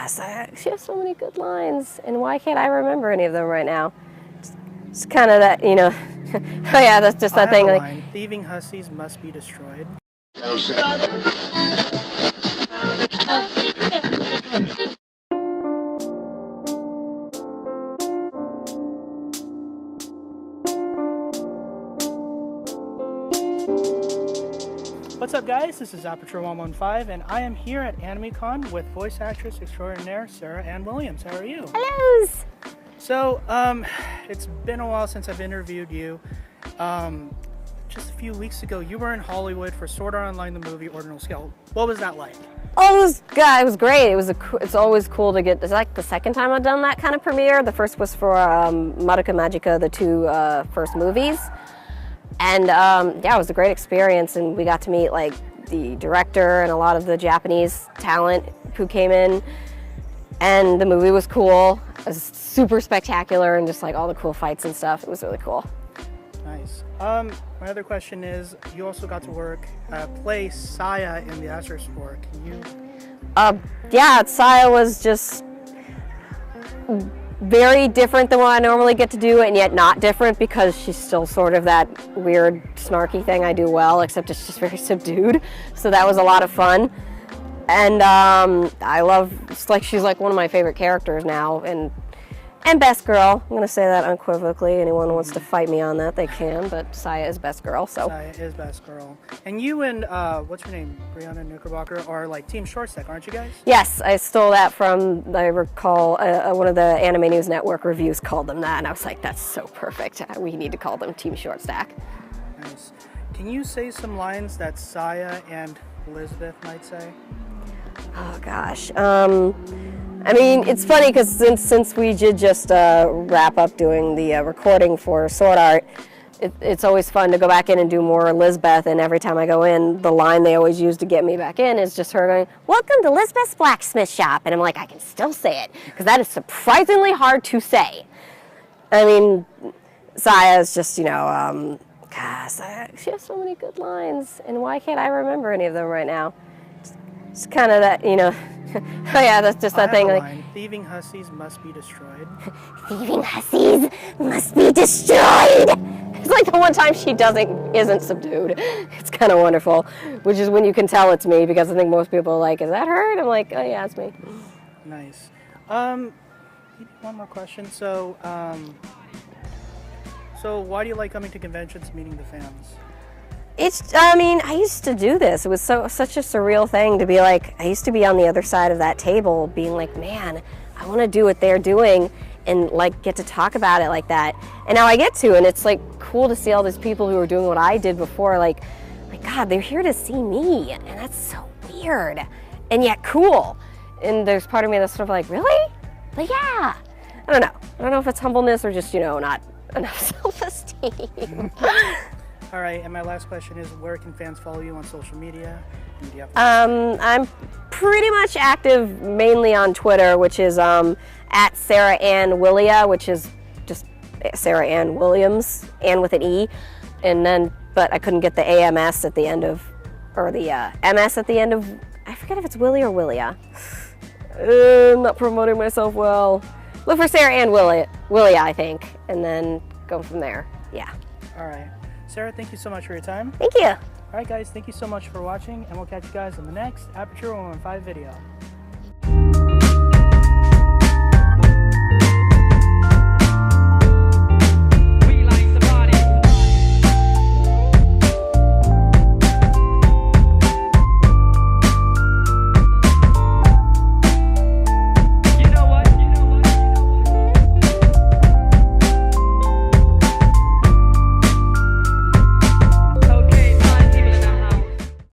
gosh, she has so many good lines, and why can't I remember any of them right now? It's kind of that, you know. Oh yeah, that's just that thing. Like, thieving hussies must be destroyed. What's up, guys? This is Aperture 115, and I am here at AnimeCon with voice actress extraordinaire Sarah Ann Williams. How are you? hello. So, it's been a while since I've interviewed you. Just a few weeks ago, you were in Hollywood for Sword Art Online, the movie, Ordinal Scale. What was that like? Oh, it was great. It's always cool to get. It's like the second time I've done that kind of premiere. The first was for Madoka Magica, the two first movies. And yeah, it was a great experience, and we got to meet like the director and a lot of the Japanese talent who came in, and the movie was cool. It was super spectacular, and just like all the cool fights and stuff. It was really cool. Nice. My other question is, you also got to play SIA in the Asterisk work. Can you? Yeah, SIA was just very different than what I normally get to do, and yet not different because she's still sort of that weird, snarky thing I do well, except it's just very subdued. So that was a lot of fun. And I love, she's like one of my favorite characters now, and best girl. I'm gonna say that unequivocally. Anyone who wants to fight me on that, they can, but SIA is best girl, so. SIA is best girl. And you and, what's your name? Brianna Knickerbocker are like Team Shortstack, aren't you guys? Yes, I stole that from, I recall, one of the Anime News Network reviews called them that, and I was like, that's so perfect. We need to call them Team Shortstack. Nice. Can you say some lines that SIA and Elizabeth might say? Oh gosh. I mean, it's funny because since we did just wrap up doing the recording for Sword Art, it's always fun to go back in and do more Elizabeth, and every time I go in, the line they always use to get me back in is just her going, "Welcome to Elizabeth's Blacksmith Shop," and I'm like, I can still say it, because that is surprisingly hard to say. I mean, SIA is just, you know, gosh, she has so many good lines, and why can't I remember any of them right now? It's kind of that, you know. Oh yeah, that's just that thing. Like, thieving hussies must be destroyed. Thieving hussies must be destroyed. It's like the one time she isn't subdued. It's kind of wonderful, which is when you can tell it's me, because I think most people are like, "Is that her?" And I'm like, "Oh yeah, it's me." Nice. Maybe one more question. So, so why do you like coming to conventions, meeting the fans? I mean, I used to do this. It was such a surreal thing to be like, I used to be on the other side of that table being like, man, I want to do what they're doing and like get to talk about it like that. And now I get to, and it's like cool to see all these people who are doing what I did before, like God, they're here to see me, and that's so weird and yet cool. And there's part of me that's sort of like, really? But yeah, I don't know. I don't know if it's humbleness or just, you know, not enough self-esteem. All right, and my last question is, where can fans follow you on social media? And do you have I'm pretty much active mainly on Twitter, which is at Sarah Ann Willia, which is just Sarah Ann Williams, Ann with an E, and then, but I couldn't get the AMS at the end of, or the MS at the end of, I forget if it's Willie or Willia. I'm not promoting myself well. Look for Sarah Ann Willia, I think, and then go from there. Yeah. All right. Sarah, thank you so much for your time. Thank you. All right, guys, thank you so much for watching, and we'll catch you guys in the next Aperture 115 video.